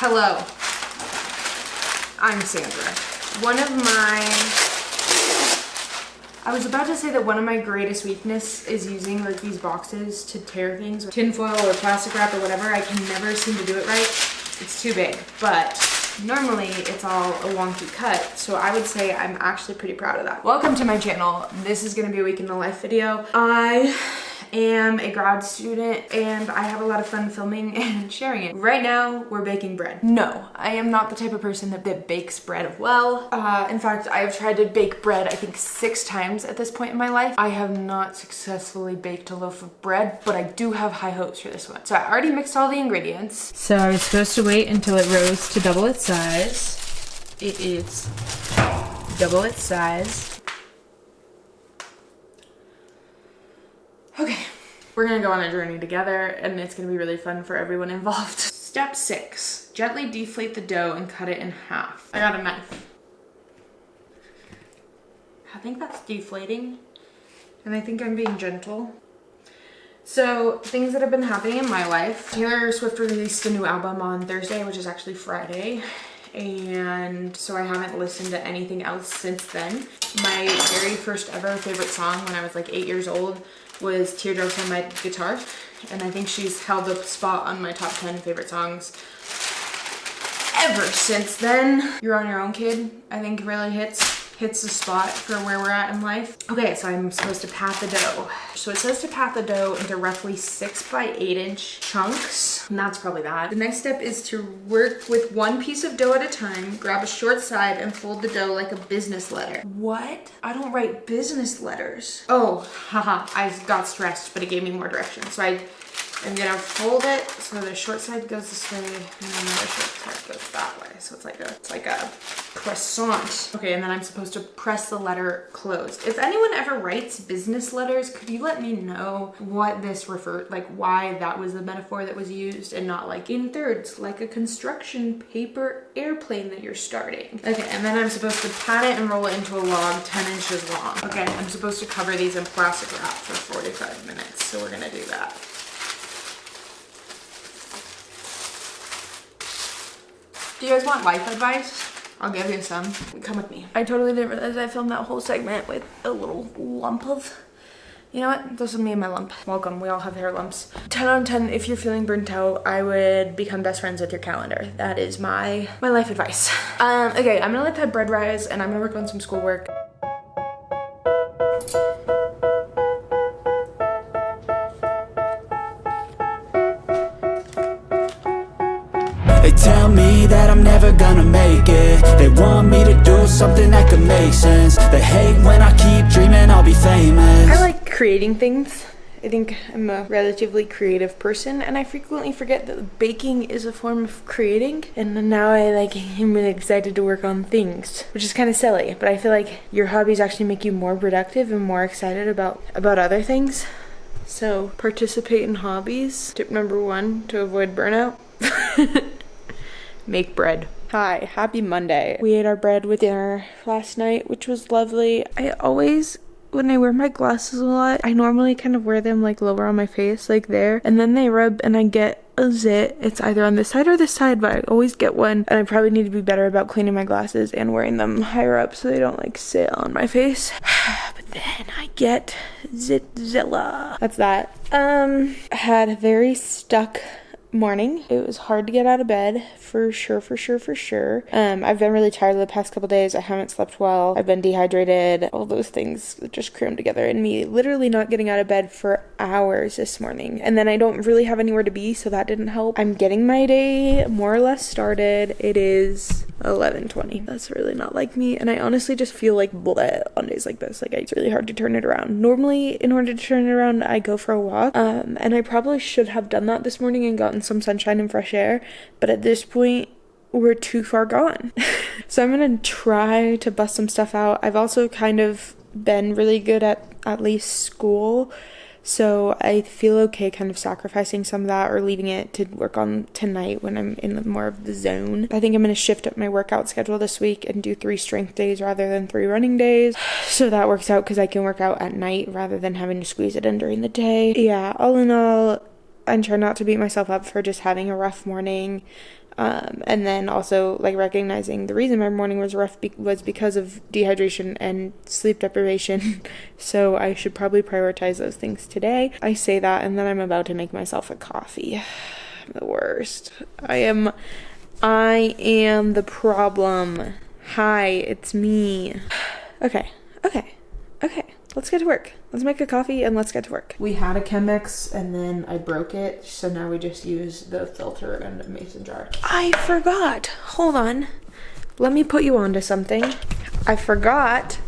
Hello, I'm Sandra. I was about to say that one of my greatest weakness is using like these boxes to tear things with tinfoil or plastic wrap or whatever. I can never seem to do it right. It's too big, but normally it's all a wonky cut, so I would say I'm actually pretty proud of that. Welcome to my channel. This is gonna be a week in the life video. I am a grad student and I have a lot of fun filming and sharing it. Right now, we're baking bread. No, I am not the type of person that bakes bread well. In fact, I have tried to bake bread, I think 6 times at this point in my life. I have not successfully baked a loaf of bread, but I do have high hopes for this one. So I already mixed all the ingredients. So I was supposed to wait until it rose to double its size. It is double its size. Okay, we're gonna go on a journey together and it's gonna be really fun for everyone involved. Step 6, gently deflate the dough and cut it in half. I got a knife. I think that's deflating and I think I'm being gentle. So things that have been happening in my life. Taylor Swift released a new album on Thursday, which is actually Friday. And so I haven't listened to anything else since then. My very first ever favorite song when I was like 8 years old was Teardrops on My Guitar, and I think she's held the spot on my top 10 favorite songs ever since then. You're on Your Own, Kid, I think really hits the spot for where we're at in life. Okay, so I'm supposed to pat the dough. So it says to pat the dough into roughly 6 by 8 inch chunks, and that's probably that. The next step is to work with one piece of dough at a time, grab a short side and fold the dough like a business letter. What? I don't write business letters. Oh, haha, I got stressed, but it gave me more direction. So I'm gonna fold it so the short side goes this way and then the short side goes that way. So it's like a croissant. Okay, and then I'm supposed to press the letter closed. If anyone ever writes business letters, could you let me know what this referred, like why that was the metaphor that was used and not like in thirds, like a construction paper airplane that you're starting. Okay, and then I'm supposed to pat it and roll it into a log 10 inches long. Okay, I'm supposed to cover these in plastic wrap for 45 minutes, so we're gonna do that. Do you guys want life advice? I'll give you some. Come with me. I totally didn't realize I filmed that whole segment with a little lump of, you know what? This is me and my lump. Welcome, we all have hair lumps. 10 out of 10, if you're feeling burnt out, I would become best friends with your calendar. That is my life advice. Okay, I'm gonna let that bread rise and I'm gonna work on some schoolwork. They tell me that I'm never gonna make it. They want me to do something that could make sense. They hate when I keep dreaming I'll be famous. I like creating things. I think I'm a relatively creative person and I frequently forget that baking is a form of creating, and now I'm really excited to work on things, which is kind of silly, but I feel like your hobbies actually make you more productive and more excited about other things. So participate in hobbies. Tip number 1 to avoid burnout. Make bread. Hi, happy Monday. We ate our bread with dinner last night, which was lovely. I always, when I wear my glasses a lot, I normally kind of wear them like lower on my face, like there, and then they rub and I get a zit. It's either on this side or this side, but I always get one, and I probably need to be better about cleaning my glasses and wearing them higher up so they don't like sit on my face. But then I get zitzilla. That's that. I had a very stuck morning. It was hard to get out of bed for sure. I've been really tired the past couple days. I haven't slept well. I've been dehydrated. All those things just crammed together, and me literally not getting out of bed for hours this morning. And then I don't really have anywhere to be, so that didn't help. I'm getting my day more or less started. It is 11:20. That's really not like me, and I honestly just feel like bleh on days like this. Like it's really hard to turn it around. Normally, in order to turn it around, I go for a walk, and I probably should have done that this morning and gotten some sunshine and fresh air, but at this point we're too far gone. So I'm gonna try to bust some stuff out. I've also kind of been really good at least school, so I feel okay kind of sacrificing some of that or leaving it to work on tonight when I'm in more of the zone. I think I'm gonna shift up my workout schedule this week and do 3 strength days rather than 3 running days, so that works out because I can work out at night rather than having to squeeze it in during the day. Yeah, all in all, I'm trying not to beat myself up for just having a rough morning. And then also like recognizing the reason my morning was rough was because of dehydration and sleep deprivation. So I should probably prioritize those things today. I say that and then I'm about to make myself a coffee. I'm the worst. I am the problem. Hi, it's me. Okay. Let's get to work. Let's make a coffee and let's get to work. We had a Chemex and then I broke it, so now we just use the filter and a mason jar. I forgot. Hold on. Let me put you onto something. I forgot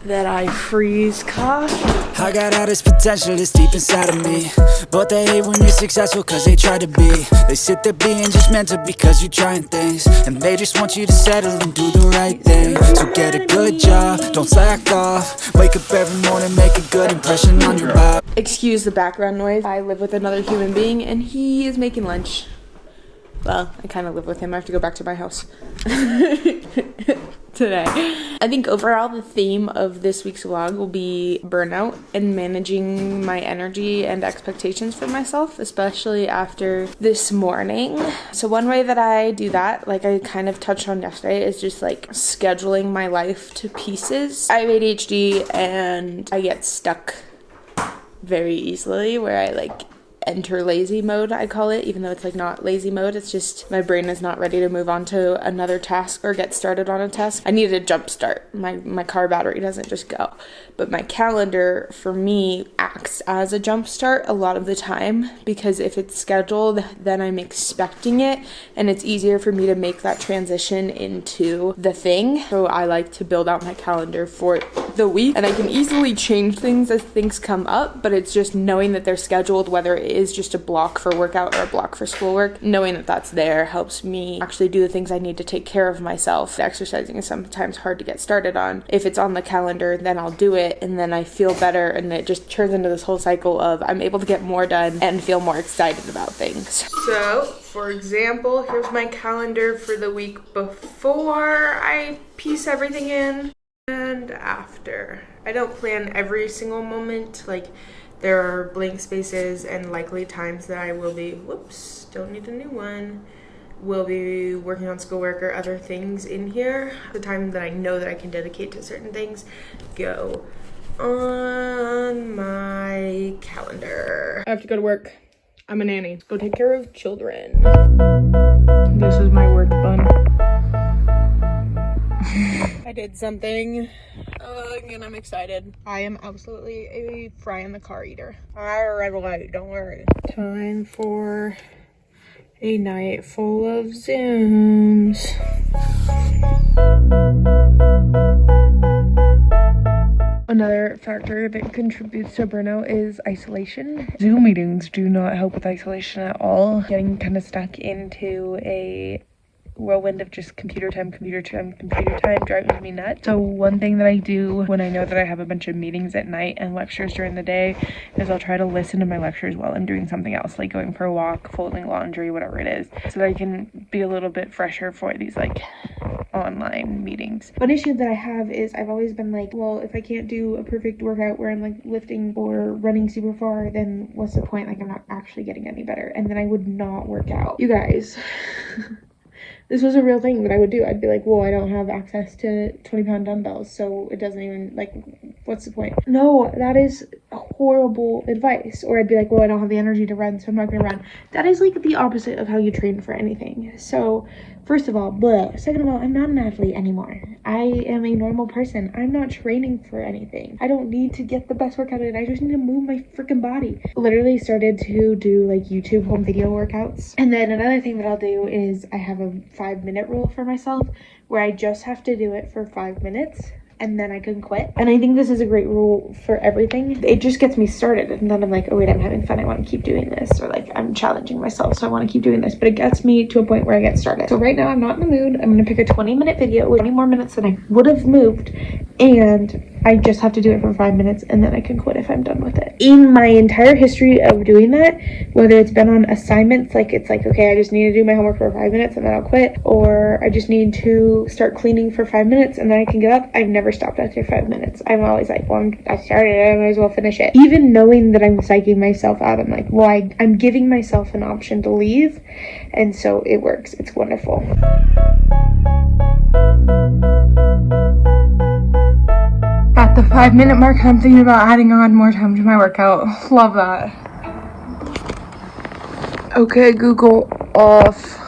that I freeze coffee. I got all this potential that's deep inside of me, but they hate when you're successful cause they try to be. They sit there being judgmental because you're trying things, and they just want you to settle and do the right thing. So get a good job, don't slack off. Wake up every morning, make a good impression on your vibe. Excuse the background noise. I live with another human being and he is making lunch. Well, I kind of live with him. I have to go back to my house today. I think overall the theme of this week's vlog will be burnout and managing my energy and expectations for myself, especially after this morning. So one way that I do that, like I kind of touched on yesterday, is just like scheduling my life to pieces. I have ADHD and I get stuck very easily where I like enter lazy mode, I call it, even though it's like not lazy mode. It's just my brain is not ready to move on to another task or get started on a task. I need a jump start. My car battery doesn't just go. But my calendar for me acts as a jump start a lot of the time, because if it's scheduled, then I'm expecting it and it's easier for me to make that transition into the thing. So I like to build out my calendar for the week, and I can easily change things as things come up, but it's just knowing that they're scheduled, whether it is just a block for workout or a block for schoolwork. Knowing that that's there helps me actually do the things I need to take care of myself. Exercising is sometimes hard to get started on. If it's on the calendar, then I'll do it and then I feel better, and it just turns into this whole cycle of I'm able to get more done and feel more excited about things. So, for example, here's my calendar for the week before I piece everything in and after. I don't plan every single moment. Like, there are blank spaces and likely times that I will be, whoops, don't need a new one, will be working on schoolwork or other things in here. The time that I know that I can dedicate to certain things go on my calendar. I have to go to work. I'm a nanny. Go take care of children. This is my work bun. I did something and I'm excited. I am absolutely a fry in the car eater. I red light, don't worry. Time for a night full of Zooms. Another factor that contributes to burnout is isolation. Zoom meetings do not help with isolation at all. Getting kind of stuck into a whirlwind of just computer time drives me nuts. So one thing that I do when I know that I have a bunch of meetings at night and lectures during the day is I'll try to listen to my lectures while I'm doing something else, like going for a walk, folding laundry, whatever it is, so that I can be a little bit fresher for these like online meetings. One issue that I have is I've always been like, well, if I can't do a perfect workout where I'm like lifting or running super far, then what's the point? Like, I'm not actually getting any better, and then I would not work out. You guys, this was a real thing that I would do. I'd be like, well, I don't have access to 20-pound dumbbells, so it doesn't even, like, what's the point? No, that is horrible advice. Or I'd be like, well, I don't have the energy to run, so I'm not gonna run. That is like the opposite of how you train for anything. So first of all, blah. Second of all, I'm not an athlete anymore. I am a normal person. I'm not training for anything. I don't need to get the best workout in. I just need to move my freaking body. Literally started to do like YouTube home video workouts. And then another thing that I'll do is I have a 5-minute rule for myself where I just have to do it for 5 minutes and then I can quit. And I think this is a great rule for everything. It just gets me started, and then I'm like, oh wait, I'm having fun, I want to keep doing this, or like I'm challenging myself, so I want to keep doing this, but it gets me to a point where I get started. So right now I'm not in the mood. I'm gonna pick a 20-minute video with 20 more minutes than I would have moved, and I just have to do it for 5 minutes and then I can quit if I'm done with it. In my entire history of doing that, whether it's been on assignments, like it's like, okay, I just need to do my homework for 5 minutes and then I'll quit, or I just need to start cleaning for 5 minutes and then I can get up, I've never stopped after 5 minutes. I'm always like, well, I started it, I might as well finish it. Even knowing that I'm psyching myself out, I'm like, well, I'm giving myself an option to leave, and so it works. It's wonderful. At the 5 minute mark, I'm thinking about adding on more time to my workout. Love that. Okay, Google, off.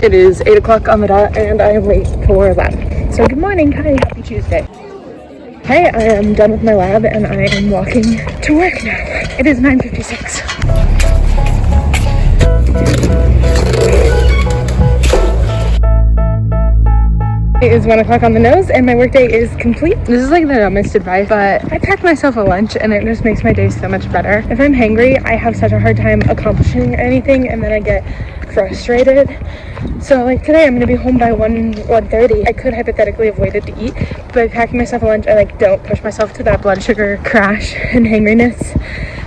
It is 8 o'clock on the dot and I am late for lab. So good morning, hi, happy Tuesday. Hi, I am done with my lab and I am walking to work now. It is 9:56. It is 1 o'clock on the nose and my workday is complete. This is like the dumbest advice, but I packed myself a lunch and it just makes my day so much better. If I'm hangry, I have such a hard time accomplishing anything and then I get frustrated. So like today I'm gonna be home by 1:30. I could hypothetically have waited to eat, but by packing myself a lunch, I like don't push myself to that blood sugar crash and hangriness.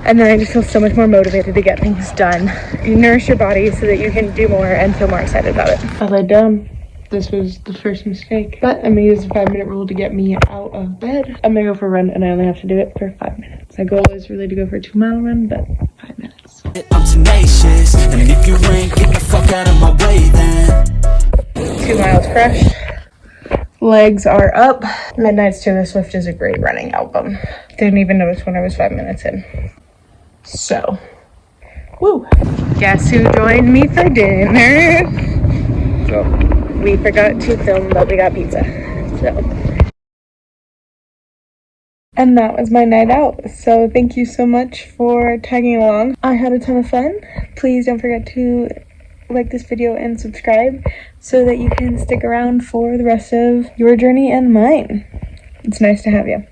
And then I just feel so much more motivated to get things done. You nourish your body so that you can do more and feel more excited about it. I laid down. This was the first mistake, but I'm gonna use the 5 minute rule to get me out of bed. I'm gonna go for a run and I only have to do it for 5 minutes. My goal is really to go for a 2-mile run, but 5 minutes. I'm tenacious, and if you ain't, get the fuck out of my way then. 2 miles fresh. Legs are up. Midnight's Taylor Swift is a great running album. Didn't even notice when I was 5 minutes in. So, woo. Guess who joined me for dinner? Oh. We forgot to film, but we got pizza, so. And that was my night out, so thank you so much for tagging along. I had a ton of fun. Please don't forget to like this video and subscribe so that you can stick around for the rest of your journey and mine. It's nice to have you.